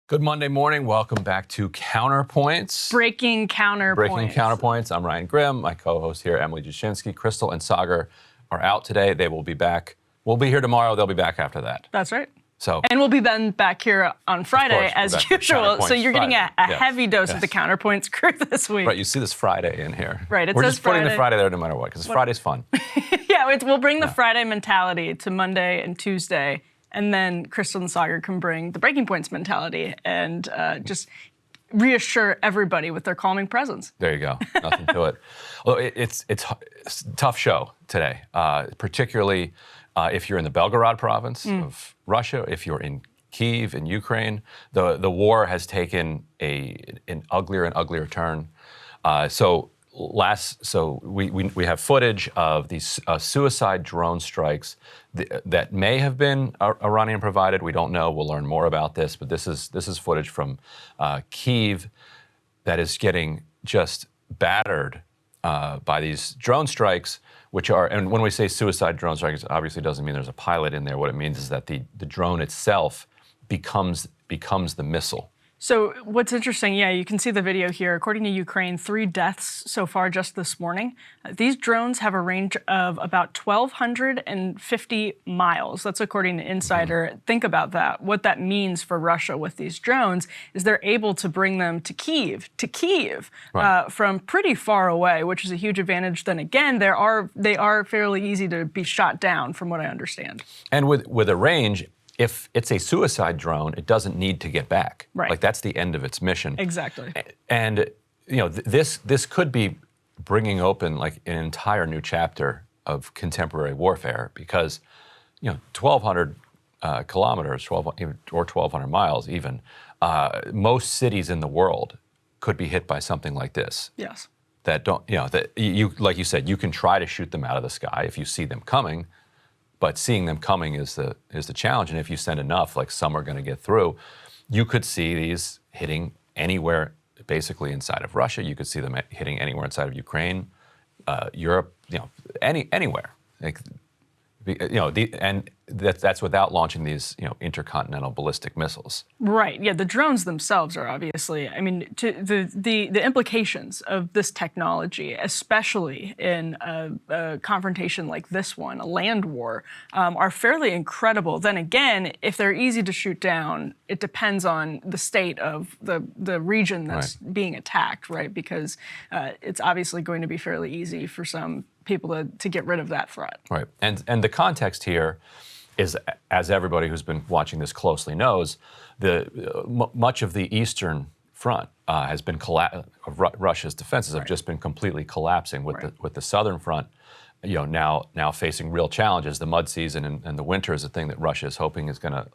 Good Monday morning. Welcome back to Counterpoints. Breaking Counterpoints. I'm Ryan Grimm. My co-host here, Emily Jashinsky. Crystal and Sagar are out today. They will be back. We'll be here tomorrow. They'll be back after that. That's right. So, and we'll be then back here on Friday as usual. So you're getting a heavy dose of the Counterpoints crew this week. Right, you see this Friday in here. Right, We're just putting the Friday there no matter what, because Friday's fun. Yeah, we'll bring the Friday mentality to Monday and Tuesday, and then Crystal and Sagar can bring the Breaking Points mentality and just reassure everybody with their calming presence. There you go. Nothing to it. Well, it's a tough show today, particularly if you're in the Belgorod province of Russia, if you're in Kyiv in Ukraine. The war has taken an uglier and uglier turn. So we have footage of these suicide drone strikes that may have been Iranian provided. We don't know. We'll learn more about this. But this is footage from Kyiv that is getting just battered by these drone strikes, which are, and when we say suicide drone strikes, it obviously doesn't mean there's a pilot in there. What it means is that the drone itself becomes the missile. So what's interesting, you can see the video here. According to Ukraine, 3 deaths so far just this morning. These drones have a range of about 1,250 miles. That's according to Insider. Think about that. What that means for Russia with these drones is they're able to bring them to Kyiv, right, from pretty far away, which is a huge advantage. Then again, they are fairly easy to be shot down, from what I understand. And with a range, if it's a suicide drone, it doesn't need to get back. Right. Like, that's the end of its mission. Exactly. And this could be bringing open like an entire new chapter of contemporary warfare, because 1,200 kilometers, or 1,200 miles even, most cities in the world could be hit by something like this. Yes. That you like you said, you can try to shoot them out of the sky if you see them coming. But seeing them coming is the challenge, and if you send enough, like some are going to get through, you could see these hitting anywhere, basically inside of Russia. You could see them hitting anywhere inside of Ukraine, Europe, anywhere. And that's without launching these intercontinental ballistic missiles. Right. Yeah. The drones themselves are obviously. I mean, the implications of this technology, especially in a confrontation like this one, a land war, are fairly incredible. Then again, if they're easy to shoot down, it depends on the state of the region that's being attacked, right? Because it's obviously going to be fairly easy for some people to get rid of that threat. Right. And the context here is, as everybody who's been watching this closely knows, much of the eastern front has been Russia's defenses have just been completely collapsing with the southern front, now facing real challenges. The mud season and the winter is a thing that Russia is hoping is going to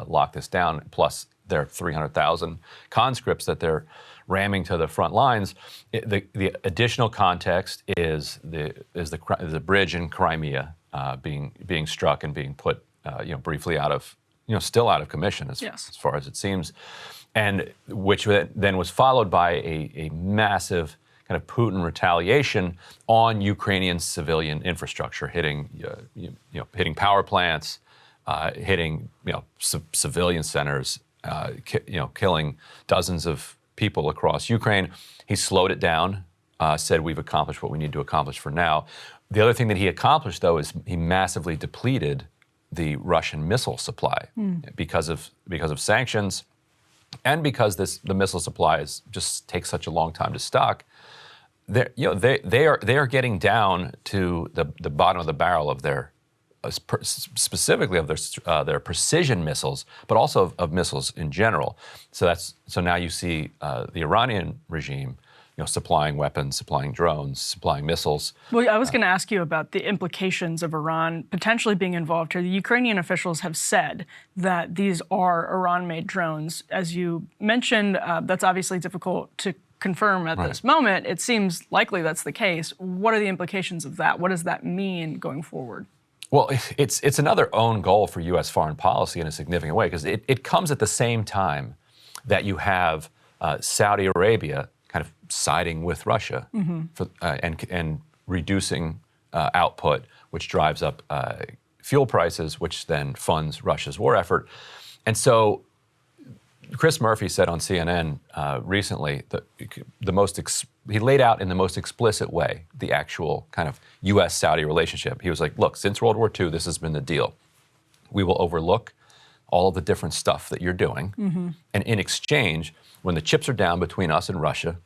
lock this down. Plus, their 300,000 conscripts that they're ramming to the front lines. The additional context is the bridge in Crimea being struck and being put briefly out of still out of commission as far as it seems, and which then was followed by a massive kind of Putin retaliation on Ukrainian civilian infrastructure, hitting power plants, hitting civilian centers, killing dozens of people across Ukraine. He slowed it down, said we've accomplished what we need to accomplish for now. The other thing that he accomplished, though, is he massively depleted the Russian missile supply because of sanctions, and because the missile supply just takes such a long time to stock. They are getting down to the bottom of the barrel of their specifically of their precision missiles, but also of missiles in general. So now you see the Iranian regime, supplying weapons, supplying drones, supplying missiles. Well, I was going to ask you about the implications of Iran potentially being involved here. The Ukrainian officials have said that these are Iran-made drones. As you mentioned, that's obviously difficult to confirm at this moment. It seems likely that's the case. What are the implications of that? What does that mean going forward? Well, it's another own goal for U.S. foreign policy in a significant way, because it comes at the same time that you have Saudi Arabia kind of siding with Russia and reducing output, which drives up fuel prices, which then funds Russia's war effort. And so Chris Murphy said on CNN recently that he laid out in the most explicit way the actual kind of U.S.-Saudi relationship. He was like, look, since World War II, this has been the deal. We will overlook all of the different stuff that you're doing. And in exchange, when the chips are down between us and Russia,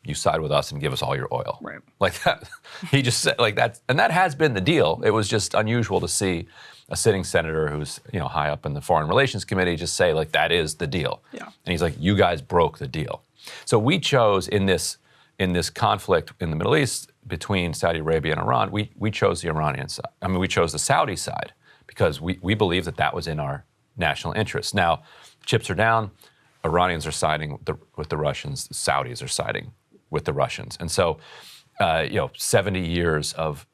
you side with us and give us all your oil. Right. Like that. He just said like that. And that has been the deal. It was just unusual to see a sitting senator who's, high up in the Foreign Relations Committee just say like, that is the deal. Yeah. And he's like, you guys broke the deal. So we chose in this conflict in the Middle East between Saudi Arabia and Iran, we chose the Iranian side. I mean, we chose the Saudi side because we believe that was in our national interest. Now, chips are down. Iranians are siding with the Russians. The Saudis are siding with the Russians. And so, 70 years of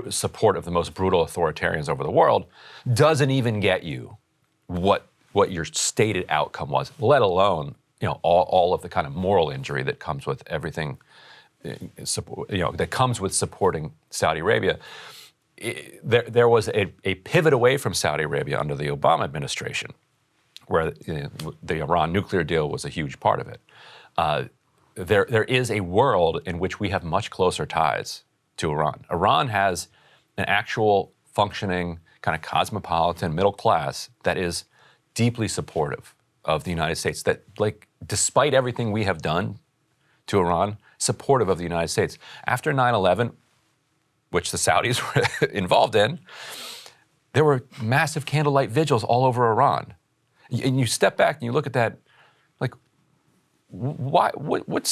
support of the most brutal authoritarians over the world doesn't even get you what your stated outcome was, let alone, all of the kind of moral injury that comes with everything, that comes with supporting Saudi Arabia. There was a pivot away from Saudi Arabia under the Obama administration, where the Iran nuclear deal was a huge part of it. There is a world in which we have much closer ties to Iran. Iran has an actual functioning kind of cosmopolitan middle class that is deeply supportive of the United States, that, like, despite everything we have done to Iran, supportive of the United States. After 9/11, which the Saudis were involved in, there were massive candlelight vigils all over Iran. And you step back and you look at that, like, why? Which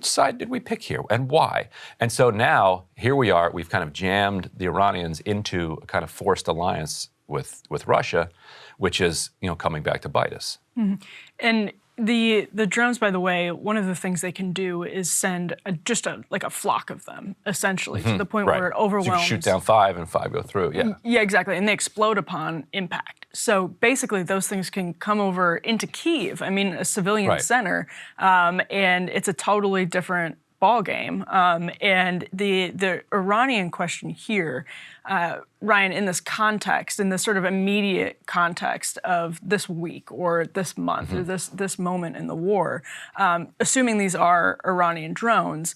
side did we pick here, and why? And so now here we are. We've kind of jammed the Iranians into a kind of forced alliance with Russia, which is coming back to bite us. Mm-hmm. And the drones, by the way, one of the things they can do is send just a flock of them, essentially, to the point where it overwhelms. So you shoot down 5 and 5 go through. Yeah. Yeah, exactly, and they explode upon impact. So basically, those things can come over into Kyiv. I mean, a civilian center, and it's a totally different ball game. And the Iranian question here, Ryan, in this context, in this sort of immediate context of this week or this month or this moment in the war, assuming these are Iranian drones,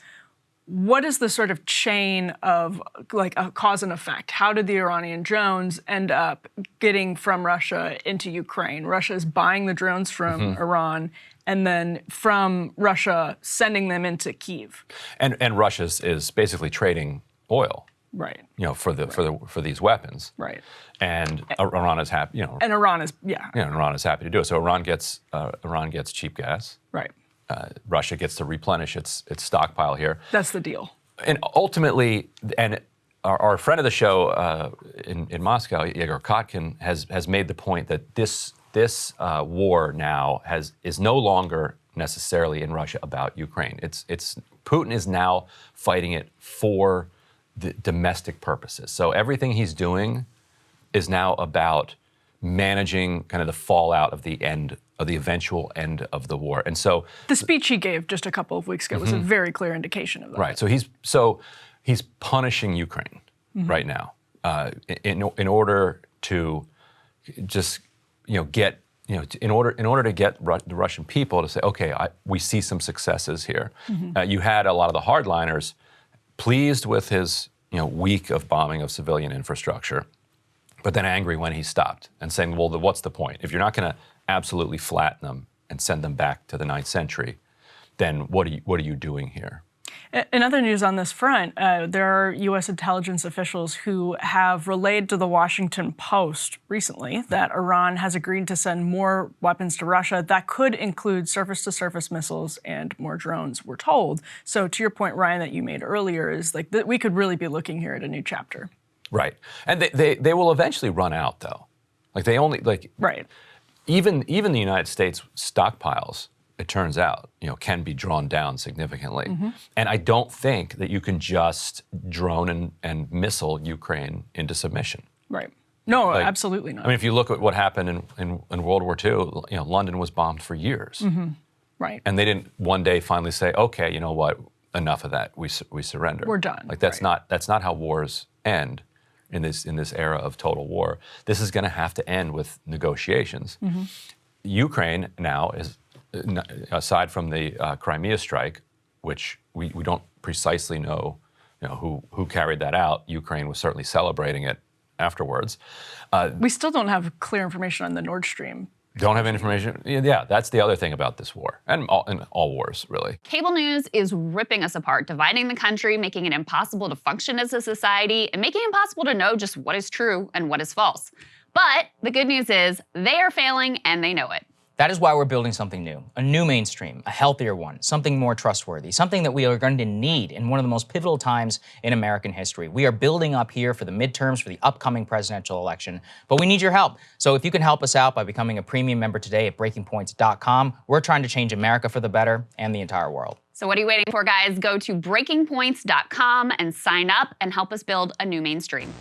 what is the sort of chain of like a cause and effect? How did the Iranian drones end up getting from Russia into Ukraine? Russia is buying the drones from Iran, and then from Russia sending them into Kyiv. And Russia is basically trading oil. Right. For these weapons. Right. And Iran is happy. And Iran is Iran is happy to do it. So Iran gets cheap gas. Right. Russia gets to replenish its stockpile here. That's the deal. And ultimately, and our friend of the show in Moscow, Igor Kotkin, has made the point that this war now is no longer necessarily in Russia about Ukraine. It's Putin is now fighting it for the domestic purposes. So everything he's doing is now about managing kind of the fallout of the eventual end of the war. And so the speech he gave just a couple of weeks ago was a very clear indication of that. Right. So he's punishing Ukraine right now in order to just get in order to get the Russian people to say, okay, we see some successes here. You had a lot of the hardliners pleased with his week of bombing of civilian infrastructure, but then angry when he stopped and saying, well, what's the point? If you're not going to absolutely flatten them and send them back to the 9th century, then what are you doing here? In other news on this front, there are U.S. intelligence officials who have relayed to the Washington Post recently that Iran has agreed to send more weapons to Russia. That could include surface-to-surface missiles and more drones, we're told. So to your point, Ryan, that you made earlier, is like we could really be looking here at a new chapter. Right. And they will eventually run out, though. Like they only Right. Even the United States stockpiles, it turns out, can be drawn down significantly. And I don't think that you can just drone and missile Ukraine into submission. Right. No, absolutely not. I mean, if you look at what happened in World War II, London was bombed for years. Right. And they didn't one day finally say, okay, you know what, enough of that, we surrender. We're done. Like that's not how wars end in this era of total war. This is going to have to end with negotiations. Ukraine now is, aside from the Crimea strike, which we don't precisely know, who carried that out. Ukraine was certainly celebrating it afterwards. We still don't have clear information on the Nord Stream. Don't have information. Yeah, that's the other thing about this war, and in all wars, really. Cable news is ripping us apart, dividing the country, making it impossible to function as a society, and making it impossible to know just what is true and what is false. But the good news is they are failing and they know it. That is why we're building something new, a new mainstream, a healthier one, something more trustworthy, something that we are going to need in one of the most pivotal times in American history. We are building up here for the midterms, for the upcoming presidential election, but we need your help. So if you can help us out by becoming a premium member today at breakingpoints.com, we're trying to change America for the better and the entire world. So what are you waiting for, guys? Go to breakingpoints.com and sign up and help us build a new mainstream.